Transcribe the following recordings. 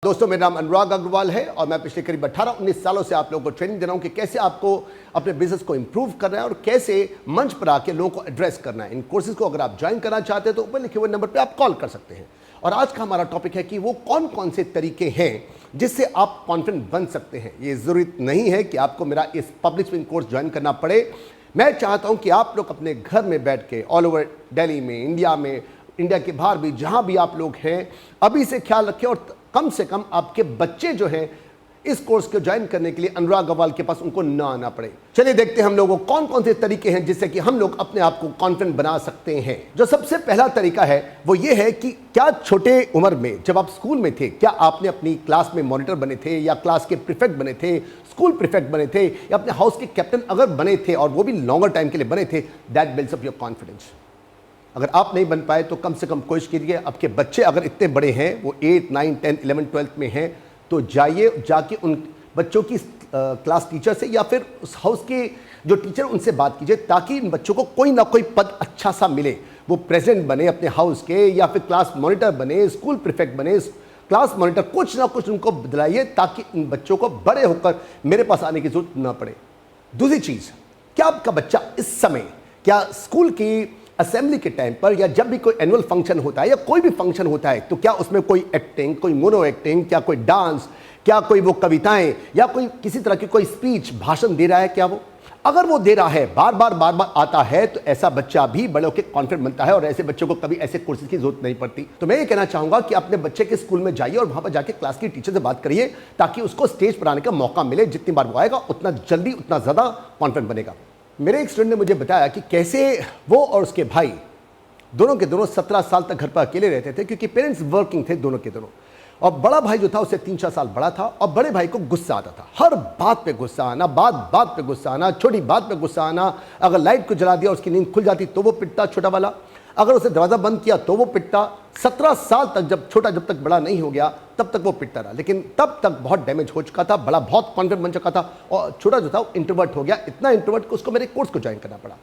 दोस्तों, मेरा नाम अनुराग अग्रवाल है और मैं पिछले करीब 18-19 सालों से आप लोगों को ट्रेनिंग दे रहा हूं कि कैसे आपको अपने बिजनेस को इंप्रूव करना है और कैसे मंच पर आके लोगों को एड्रेस करना है। इन कोर्सेज को अगर आप ज्वाइन करना चाहते हैं तो ऊपर लिखे हुए नंबर पे आप कॉल कर सकते हैं। और आज का हमारा टॉपिक है कि वो कौन कौन से तरीके हैं जिससे आप कॉन्फिडेंट बन सकते हैं। ये जरूरत नहीं है कि आपको मेरा इस पब्लिक स्पीकिंग कोर्स ज्वाइन करना पड़े। मैं चाहता हूं कि आप लोग अपने घर में बैठ के ऑल ओवर दिल्ली में, इंडिया के बाहर भी, जहां भी आप लोग हैं, अभी से ख्याल रखें और कम से कम आपके बच्चे जो हैं इस कोर्स को ज्वाइन करने के लिए अनुराग अग्रवाल के पास उनको ना आना पड़े। चलिए देखते हैं हम लोगों को कौन कौन से तरीके हैं जिससे कि हम लोग अपने आप को कॉन्फिडेंट बना सकते हैं। जो सबसे पहला तरीका है वो ये है कि क्या छोटे उम्र में जब आप स्कूल में थे, क्या आपने अपनी क्लास में मॉनिटर बने थे या क्लास के प्रीफेक्ट बने थे, स्कूल प्रीफेक्ट बने थे या अपने हाउस के कैप्टन अगर बने थे और वो भी लॉन्गर टाइम के लिए बने थे, that builds up your confidence. अगर आप नहीं बन पाए तो कम से कम कोशिश कीजिए। आपके बच्चे अगर इतने बड़े हैं, वो 8, 9, 10, 11, 12 में हैं, तो जाके उन बच्चों की क्लास टीचर से या फिर उस हाउस के जो टीचर उनसे बात कीजिए ताकि इन बच्चों को कोई ना कोई पद अच्छा सा मिले। वो प्रेसिडेंट बने अपने हाउस के या फिर क्लास मॉनिटर बने, स्कूल प्रीफेक्ट बने, क्लास मॉनिटर, कुछ ना कुछ उनको बदलाइए ताकि इन बच्चों को बड़े होकर मेरे पास आने की जरूरत ना पड़े। दूसरी चीज़, क्या आपका बच्चा इस समय क्या स्कूल की असेंबली के टाइम पर या जब भी कोई एनुअल फंक्शन होता है या कोई भी फंक्शन होता है तो क्या उसमें कोई एक्टिंग, कोई मोनो एक्टिंग, क्या कोई डांस, क्या कोई वो कविताएं या कोई किसी तरह की कोई स्पीच, भाषण दे रहा है? क्या वो अगर वो दे रहा है, बार बार आता है, तो ऐसा बच्चा भी बड़े होकर कॉन्फिडेंट बनता है और ऐसे बच्चों को कभी ऐसे कोर्सेज की जरूरत नहीं पड़ती। तो मैं ये कहना चाहूंगा कि अपने बच्चे के स्कूल में जाइए और वहां पर जाके क्लास की टीचर से बात करिए ताकि उसको स्टेज पर आने का मौका मिले। जितनी बार वो आएगा उतना जल्दी, उतना ज्यादा कॉन्फिडेंट बनेगा। मेरे एक स्टूडेंट ने मुझे बताया कि कैसे वो और उसके भाई दोनों के दोनों 17 साल तक घर पर अकेले रहते थे क्योंकि पेरेंट्स वर्किंग थे दोनों के दोनों। और बड़ा भाई जो था उससे 3-4 साल बड़ा था और बड़े भाई को गुस्सा आता था। हर बात पे गुस्सा आना, बात पे गुस्सा आना, छोटी बात पे गुस्सा आना। अगर लाइट को जला दिया उसकी नींद खुल जाती तो वो पिटता छोटा वाला, अगर उसे दरवाजा बंद किया तो वो पिटता। 17 साल तक जब तक बड़ा नहीं हो गया तब तक वो पिटता रहा, लेकिन तब तक बहुत डैमेज हो चुका था। बड़ा बहुत कॉन्फिडेंट बन चुका था और छोटा जो था वो इंट्रोवर्ट हो गया, इतना इंट्रोवर्ट कि उसको मेरे कोर्स को ज्वाइन करना पड़ा।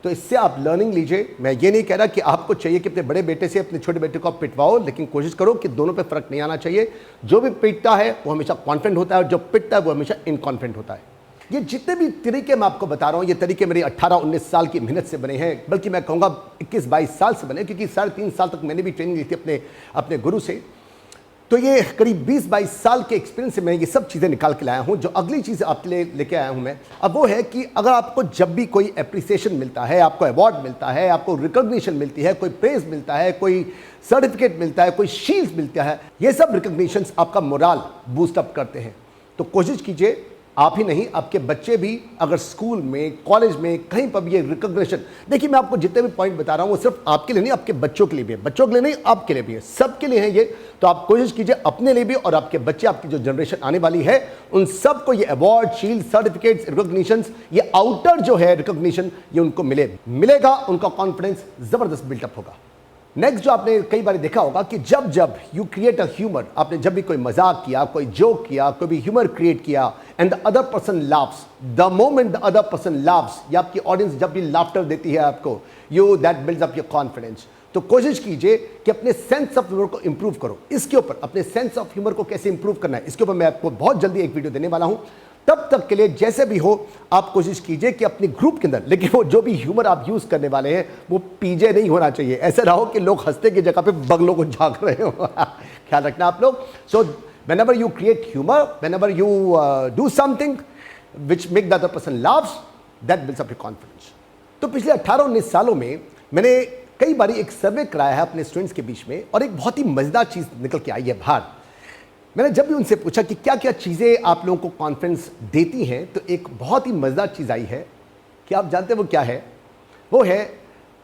तो इससे आप लर्निंग लीजिए। मैं ये नहीं कह रहा कि आपको चाहिए कि अपने बड़े बेटे से अपने छोटे बेटे को आप पिटवाओ, लेकिन कोशिश करो कि दोनों पे फर्क नहीं आना चाहिए। जो भी पिटता है वो हमेशा कॉन्फिडेंट होता है और जो पिटता है वो हमेशा इनकॉन्फिडेंट होता है। ये जितने भी तरीके मैं आपको बता रहा हूँ, ये तरीके मेरे 18-19 साल की मेहनत से बने हैं, बल्कि मैं कहूँगा 21-22 साल से बने, क्योंकि 3.5 साल तक मैंने भी ट्रेनिंग ली थी अपने गुरु से। तो ये करीब 20-22 साल के एक्सपीरियंस से मैं ये सब चीज़ें निकाल के लाया हूँ। जो अगली चीज़ आपके लिए लेके आया हूँ मैं अब, वो है कि अगर आपको जब भी कोई एप्रिसिएशन मिलता है, आपको अवार्ड मिलता है, आपको रिकॉग्निशन मिलती है, कोई प्रेज मिलता है, कोई सर्टिफिकेट मिलता है, कोई शील्ड मिलता है, ये सब रिकॉग्निशंस आपका मोराल बूस्ट अप करते हैं। तो कोशिश कीजिए, आप ही नहीं आपके बच्चे भी अगर स्कूल में, कॉलेज में, कहीं पर भी ये रिकॉग्निशन, देखिए मैं आपको जितने भी पॉइंट बता रहा हूँ वो सिर्फ आपके लिए नहीं, आपके बच्चों के लिए भी है, बच्चों के लिए नहीं आपके लिए भी है, सबके लिए है ये। तो आप कोशिश कीजिए अपने लिए भी और आपके बच्चे, आपकी जो जनरेशन आने वाली है, उन सबको ये अवार्ड, शील्ड, सर्टिफिकेट्स, रिकॉग्निशंस, ये आउटर जो है रिकॉग्निशन, ये उनको मिलेगा, उनका कॉन्फिडेंस जबरदस्त बिल्टअप होगा। नेक्स्ट जो आपने कई बार देखा होगा कि जब यू क्रिएट अ ह्यूमर, आपने जब भी कोई मजाक किया, कोई जोक किया, कोई भी ह्यूमर क्रिएट किया and the other person laughs, the moment the other person laughs, या आपकी ऑडियंस जब भी लाफ्टर देती है आपको, that builds up your confidence. तो कोशिश कीजिए कि अपने सेंस ऑफ ह्यूमर को इंप्रूव करो। इसके ऊपर, अपने सेंस ऑफ ह्यूमर को कैसे इंप्रूव करना है, इसके ऊपर मैं आपको बहुत जल्दी एक वीडियो देने वाला हूं। तब तक के लिए जैसे भी हो आप कोशिश कीजिए कि अपने ग्रुप के अंदर, लेकिन वो जो भी ह्यूमर आप यूज करने वाले हैं वो पीजे नहीं होना चाहिए। ऐसे रहो कि लोग हंसते की जगह पे बगलों को झांक रहे हो। ख्याल रखना आप लोग। सो whenever you create humor, whenever you do something which make the other person laughs, that builds up your confidence. तो पिछले 18-19 सालों में मैंने कई बार एक सर्वे कराया है अपने स्टूडेंट्स के बीच में और एक बहुत ही मजेदार चीज निकल के आई है बाहर। मैंने जब भी उनसे पूछा कि क्या क्या चीज़ें आप लोगों को कॉन्फिडेंस देती हैं, तो एक बहुत ही मज़ेदार चीज़ आई है कि आप जानते हैं वो क्या है? वो है,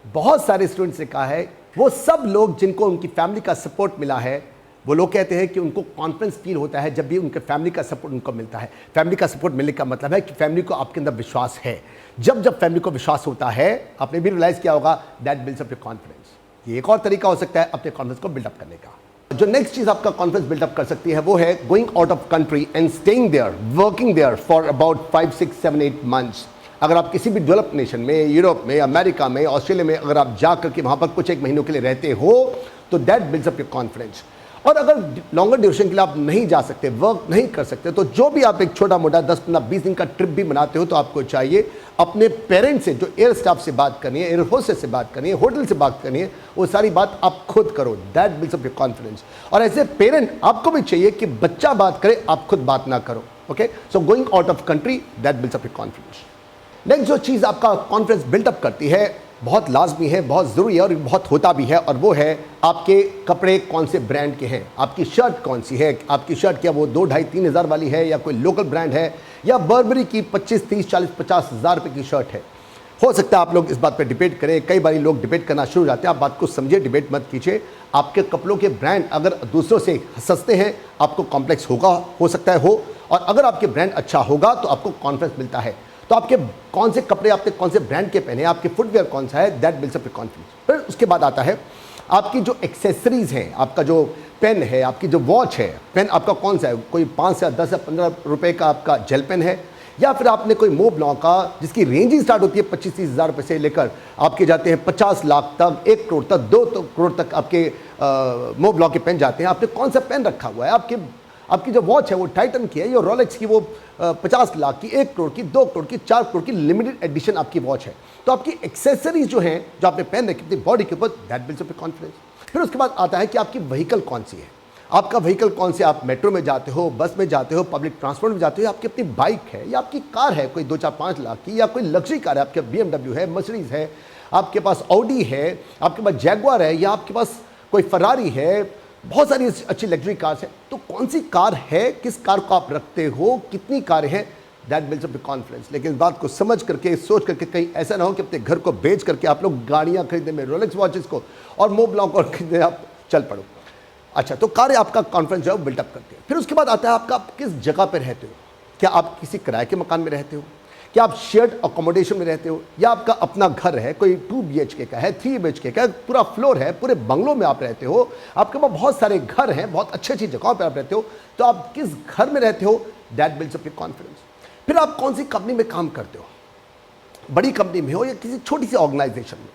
बहुत सारे स्टूडेंट्स ने कहा है, वो सब लोग जिनको उनकी फैमिली का सपोर्ट मिला है, वो लोग कहते हैं कि उनको कॉन्फिडेंस फील होता है जब भी उनके फैमिली का सपोर्ट उनको मिलता है। फैमिली का सपोर्ट मिलने का मतलब है कि फैमिली को आपके अंदर विश्वास है। जब फैमिली को विश्वास होता है, आपने भी रियलाइज़ किया होगा, that builds up your confidence. ये एक और तरीका हो सकता है अपने कॉन्फिडेंस को बिल्डअप करने का। जो नेक्स्ट चीज आपका कॉन्फिडेंस बिल्डअप कर सकती है वो है going out of country and staying there, working there for about 5, 6, 7, 8 months. अगर आप किसी भी डेवलप्ड नेशन में, यूरोप में, अमेरिका में, ऑस्ट्रेलिया में अगर आप जा करके वहां पर कुछ एक महीनों के लिए रहते हो, तो that builds up your confidence. और अगर लॉन्गर ड्यूरेशन के लिए आप नहीं जा सकते, वर्क नहीं कर सकते, तो जो भी आप एक छोटा मोटा 10-15-20 दिन का ट्रिप भी बनाते हो, तो आपको चाहिए अपने पेरेंट्स से, जो एयर स्टाफ से बात करनी है, एयर होस्टेस से बात करनी है, होटल से बात करनी है, वो सारी बात आप खुद करो। That builds up your confidence. और ऐसे पेरेंट आपको भी चाहिए कि बच्चा बात करे, आप खुद बात ना करो। Okay, so going out of country, that builds up your confidence. Next जो चीज़ आपका कॉन्फिडेंस बिल्डअप करती है, बहुत लाजमी है, बहुत ज़रूरी है और बहुत होता भी है, और वो है आपके कपड़े कौन से ब्रांड के हैं, आपकी शर्ट कौन सी है, आपकी शर्ट क्या वो 2, 2.5, 3 हज़ार वाली है, या कोई लोकल ब्रांड है, या बर्बरी की 25, 30, 40, 50 हज़ार रुपये की शर्ट है। हो सकता है आप लोग इस बात पे डिबेट करें, कई बार लोग डिबेट करना शुरू हो जाते हैं। आप बात को समझिए, डिबेट मत कीजिए। आपके कपड़ों के ब्रांड अगर दूसरों से सस्ते हैं, आपको कॉम्प्लेक्स होगा, हो सकता है हो, और अगर आपके ब्रांड अच्छा होगा तो आपको कॉन्फिडेंस मिलता है। तो आपके कौन से कपड़े, आपने कौन से ब्रांड के पहने, आपके फुटवेयर कौन सा है, that builds up your confidence. फिर उसके बाद आता है आपकी जो एक्सेसरीज हैं, आपका जो पेन है, आपकी जो वॉच है, पेन आपका कौन सा है, कोई 5 या 10 या 15 रुपए का आपका जेल पेन है, या फिर आपने कोई मोब्लॉ का जिसकी रेंज ही स्टार्ट होती है 25-30 हज़ार रुपये से लेकर आपके जाते हैं 50 लाख तक, 1 करोड़ तक, 2 करोड़ तक आपके मोब्लॉ के पेन जाते हैं। आपने कौन सा पेन रखा हुआ है, आपकी जो वॉच है वो टाइटन की है, या रोलेक्स की, वो 50 लाख की, 1 करोड़ की, 2 करोड़ की, 4 करोड़ की लिमिटेड एडिशन आपकी वॉच है। तो आपकी एक्सेसरीज जो हैं, जो आपने पहन रखी अपनी बॉडी के ऊपर, that builds up your confidence. फिर उसके बाद आता है कि आपकी व्हीकल कौन सी है, आपका व्हीकल कौन से, आप मेट्रो में जाते हो, बस में जाते हो, पब्लिक ट्रांसपोर्ट में जाते हो, आपकी अपनी बाइक है, या आपकी कार है कोई 2, 4, 5 लाख की, या कोई लग्जरी कार है, आपके BMW है, मर्सिडीज है, आपके पास ऑडी है, आपके पास जैगुआर है, या आपके पास कोई फरारी है, बहुत सारी अच्छी लग्जरी कार्स हैं। तो कौन सी कार है, किस कार को आप रखते हो, कितनी कारें हैं, that builds up your confidence. लेकिन इस बात को समझ करके, सोच करके, कहीं ऐसा ना हो कि अपने घर को बेच करके आप लोग गाड़ियां खरीदने में, रोलेक्स वॉचेस को और मोब्लॉ को खरीदने आप चल पड़ो। अच्छा, तो कारें आपका कॉन्फिडेंस जो है बिल्डअप करती है। फिर उसके बाद आता है आपका, आप किस जगह पर रहते हो, क्या आप किसी किराए के मकान में रहते हो, क्या आप शेयर्ड अकोमोडेशन में रहते हो, या आपका अपना घर है, कोई 2 BHK का है, 3 BHK का है, पूरा फ्लोर है, पूरे बंगलों में आप रहते हो, आपके पास बहुत सारे घर हैं, बहुत अच्छी अच्छी जगहों पर आप रहते हो, तो आप किस घर में रहते हो, that builds up your confidence. फिर आप कौन सी कंपनी में काम करते हो, बड़ी कंपनी में हो या किसी छोटी सी ऑर्गेनाइजेशन में,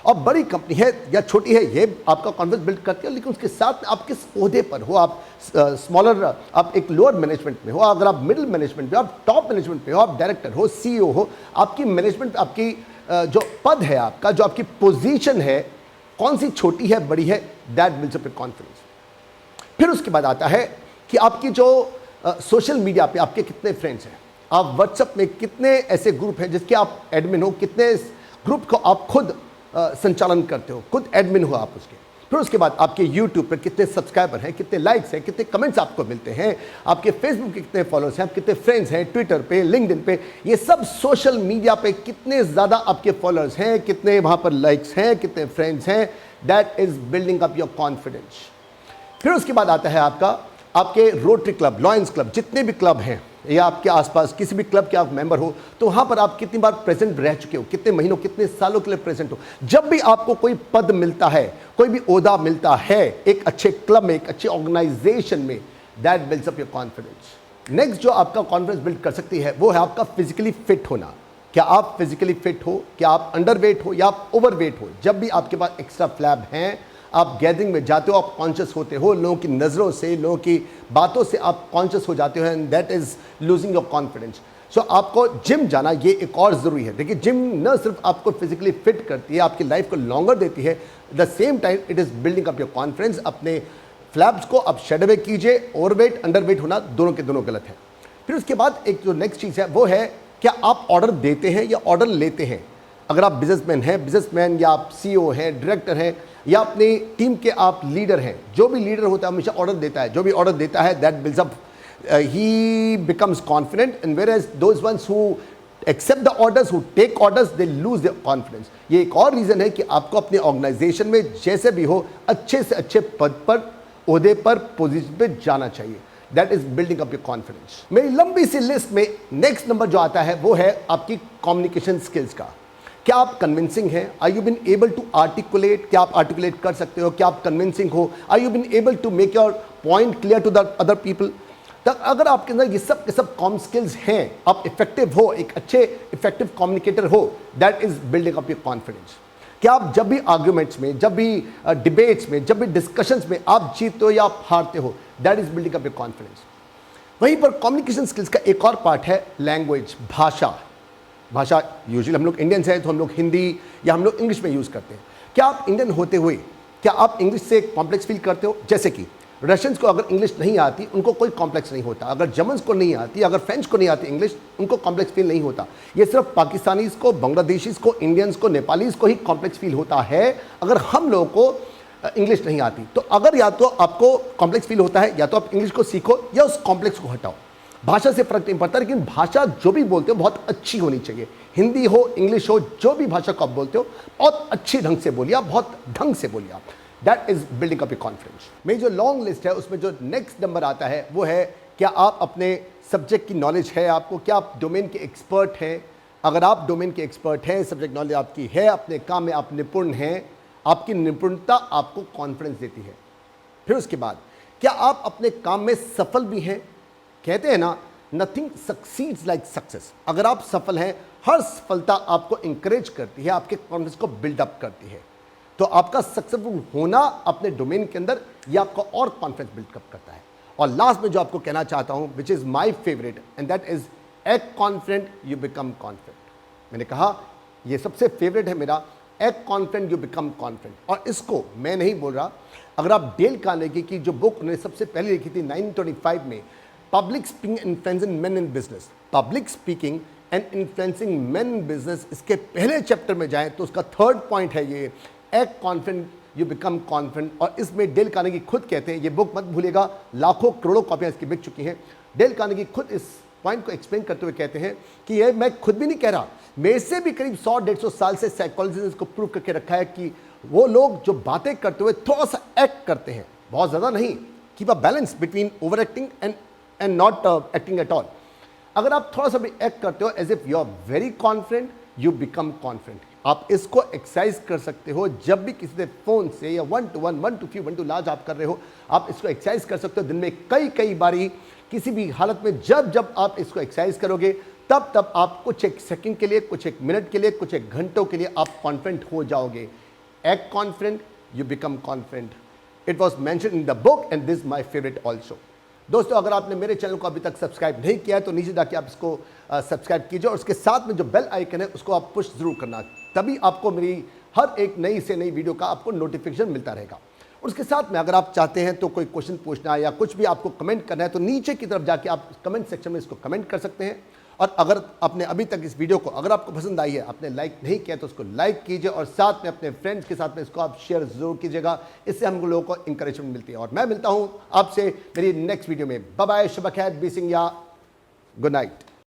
और बड़ी कंपनी है या छोटी है, ये आपका कॉन्फिडेंस बिल्ड करती है। लेकिन उसके साथ आप किस ओहदे पर हो, आप स्मॉलर, आप एक लोअर मैनेजमेंट में हो, अगर आप मिडिल मैनेजमेंट में हो, आप टॉप मैनेजमेंट में हो, आप डायरेक्टर हो, CEO हो, आपकी मैनेजमेंट, आपकी जो पद है आपका, जो आपकी पोजीशन है, कौन सी छोटी है, बड़ी है, that builds up your confidence. फिर उसके बाद आता है कि आपकी जो सोशल मीडिया पे आपके कितने फ्रेंड्स हैं, आप व्हाट्सएप में कितने ऐसे ग्रुप हैं जिसके आप एडमिन हो, कितने ग्रुप को आप खुद संचालन करते हो, खुद एडमिन हो आप उसके। फिर उसके बाद आपके YouTube पर कितने सब्सक्राइबर हैं, कितने लाइक्स हैं, कितने कमेंट्स आपको मिलते हैं, आपके फेसबुक के कितने फॉलोअर्स हैं, आप कितने फ्रेंड्स हैं, ट्विटर पे, लिंक्डइन पे, ये सब सोशल मीडिया पे कितने ज़्यादा आपके फॉलोअर्स हैं, कितने वहाँ पर लाइक्स हैं, कितने फ्रेंड्स हैं, that is building up your confidence. फिर उसके बाद आता है आपके रोटरी क्लब, लॉयंस क्लब, जितने भी क्लब हैं, या आपके आसपास किसी भी क्लब के आप मेंबर हो, तो वहाँ पर आप कितनी बार प्रेजेंट रह चुके हो, कितने महीनों, कितने सालों के लिए प्रेजेंट हो। जब भी आपको कोई पद मिलता है, कोई भी ओहदा मिलता है एक अच्छे क्लब में, एक अच्छे ऑर्गेनाइजेशन में, that builds up your confidence. Next जो आपका कॉन्फिडेंस बिल्ड कर सकती है, वो है आपका फिजिकली फिट होना। क्या आप फिजिकली फिट हो, क्या आप अंडरवेट हो या आप ओवरवेट हो। जब भी आपके पास एक्स्ट्रा फ्लैब हैं, आप गैदरिंग में जाते हो, आप कॉन्शियस होते हो, लोगों की नज़रों से, लोगों की बातों से आप कॉन्शियस हो जाते हो, and that is losing your confidence. So आपको जिम जाना ये एक और ज़रूरी है। देखिए, जिम न सिर्फ आपको फिजिकली फिट करती है, आपकी लाइफ को लॉन्गर देती है, the same time it is building up your confidence. अपने फ्लैब्स को आप शेडो में कीजिए। ओवरवेट, अंडरवेट होना दोनों के दोनों गलत है। फिर उसके बाद एक जो नेक्स्ट चीज़ है वो है, क्या आप ऑर्डर देते हैं या ऑर्डर लेते हैं। अगर आप बिजनेसमैन या आप CEO हैं, डायरेक्टर हैं, या अपनी टीम के आप लीडर हैं, जो भी लीडर होता है हमेशा ऑर्डर देता है। जो भी ऑर्डर देता है, that builds up, he becomes confident, and whereas those ones who accept the orders, who take orders, they lose their confidence. ये एक और रीज़न है कि आपको अपने ऑर्गेनाइजेशन में जैसे भी हो अच्छे से अच्छे पद पर, ओहदे पर, पोजीशन पे जाना चाहिए। That is building up your confidence. मेरी लंबी सी लिस्ट में नेक्स्ट नंबर जो आता है वो है आपकी कम्युनिकेशन स्किल्स का। क्या आप कन्विंसिंग हैं? Are you been able to articulate? क्या आप आर्टिकुलेट कर सकते हो? क्या आप कन्विंसिंग हो? Are you been able to make your point clear to the other people? तक अगर आपके अंदर ये सब के सब कॉम स्किल्स हैं, आप इफेक्टिव हो, एक अच्छे इफेक्टिव कम्युनिकेटर हो, that is building up your confidence. क्या आप जब भी आर्ग्यूमेंट्स में, जब भी डिबेट्स में, जब भी डिस्कशंस में आप जीतते हो या आप हारते हो, that is building up your confidence. वहीं पर कम्युनिकेशन स्किल्स का एक और पार्ट है लैंग्वेज, भाषा। भाषा यूजुअली हम लोग इंडियंस हैं तो हम लोग हिंदी या हम लोग इंग्लिश में यूज़ करते हैं। क्या आप इंडियन होते हुए क्या आप इंग्लिश से कॉम्प्लेक्स फील करते हो? जैसे कि रशियंस को अगर इंग्लिश नहीं आती उनको कोई कॉम्प्लेक्स नहीं होता, अगर जर्मन्स को नहीं आती, अगर फ्रेंच को नहीं आती इंग्लिश, उनको कॉम्प्लेक्स फील नहीं होता। ये सिर्फ पाकिस्तानीज़ को, बांग्लादेशीज़ को, इंडियंस को, नेपालीज़ को ही कॉम्प्लेक्स फील होता है अगर हम लोगों को इंग्लिश नहीं आती। तो अगर या तो आपको कॉम्प्लेक्स फील होता है या तो आप इंग्लिश को सीखो या उस कॉम्प्लेक्स को हटाओ। भाषा से फर्क नहीं पड़ता, लेकिन भाषा जो भी बोलते हो बहुत अच्छी होनी चाहिए। हिंदी हो, इंग्लिश हो, जो भी भाषा को आप बोलते हो बहुत अच्छी ढंग से बोलिए, बहुत ढंग से बोलिए आप। That is building up your confidence. मेरी जो लॉन्ग लिस्ट है उसमें जो नेक्स्ट नंबर आता है वो है, क्या आप अपने सब्जेक्ट की नॉलेज है आपको, क्या आप डोमेन के एक्सपर्ट हैं? अगर आप डोमेन के एक्सपर्ट हैं, सब्जेक्ट नॉलेज आपकी है, अपने काम में आप निपुण हैं, आपकी निपुणता आपको कॉन्फिडेंस देती है। फिर उसके बाद क्या आप अपने काम में सफल भी हैं? कहते हैं ना, नथिंग सक्सीड्स लाइक सक्सेस। अगर आप सफल हैं, हर सफलता आपको इंकरेज करती है, आपके कॉन्फिडेंस को बिल्डअप करती है। तो आपका सक्सेसफुल होना अपने डोमेन के अंदर ये आपको और कॉन्फिडेंस बिल्डअप करता है। और लास्ट में जो आपको कहना चाहता हूं, which is my favourite, and that is act confident you become confident. मैंने कहा ये सबसे फेवरेट है मेरा, act confident you become confident. और इसको मैं नहीं बोल रहा, अगर आप डेल कार्नेगी की जो बुक उन्होंने सबसे पहले लिखी थी 1925 में, public speaking influencing main in business, public speaking and influencing main in business, इसके पहले चैप्टर में जाएं तो उसका थर्ड पॉइंट है ये, act confident you become confident. और इसमें डेल कार्नेगी खुद कहते हैं, ये बुक मत भूलिएगा, लाखों करोड़ों कॉपियां इसकी बिक चुकी हैं। डेल कार्नेगी खुद इस पॉइंट को एक्सप्लेन करते हुए कहते हैं कि ये मैं खुद भी नहीं कह रहा, मेरे से भी करीब 100-150 साल से साइकोलॉजी ने इसको प्रूव करके रखा है कि वो लोग जो बातें करते हुए थोड़ा सा एक्ट करते हैं, बहुत ज़्यादा नहीं, keep a balance between over acting and not acting at all. अगर आप थोड़ा सा भी एक्ट करते हो as if you are very confident, you become confident. आप इसको एक्सरसाइज कर सकते हो जब भी किसी से फोन से या 1 to 1, 1 to few, 1 to large आप कर रहे हो, आप इसको एक्सरसाइज कर सकते हो दिन में कई बारी, किसी भी हालत में। जब आप इसको एक्सरसाइज करोगे तब आप कुछ एक सेकंड के लिए, कुछ एक मिनट के लिए, कुछ एक घंटों के लिए आप कॉन्फिडेंट हो जाओगे। Act confident you become confident. It was mention in the book and this my favourite also. दोस्तों, अगर आपने मेरे चैनल को अभी तक सब्सक्राइब नहीं किया है तो नीचे जाके आप इसको सब्सक्राइब कीजिए और उसके साथ में जो बेल आइकन है उसको आप पुश जरूर करना, तभी आपको मेरी हर एक नई से नई वीडियो का आपको नोटिफिकेशन मिलता रहेगा। उसके साथ में अगर आप चाहते हैं तो कोई क्वेश्चन पूछना है या कुछ भी आपको कमेंट करना है तो नीचे की तरफ जाके आप कमेंट सेक्शन में इसको कमेंट कर सकते हैं। और अगर आपने अभी तक इस वीडियो को, अगर आपको पसंद आई है, आपने लाइक नहीं किया तो उसको लाइक कीजिए और साथ में अपने फ्रेंड्स के साथ में इसको आप शेयर जरूर कीजिएगा। इससे हम लोगों को इंकरेजमेंट मिलती है। और मैं मिलता हूं आपसे मेरी नेक्स्ट वीडियो में। बाय बाय, शुभ खैर, बी सिंह या गुड नाइट।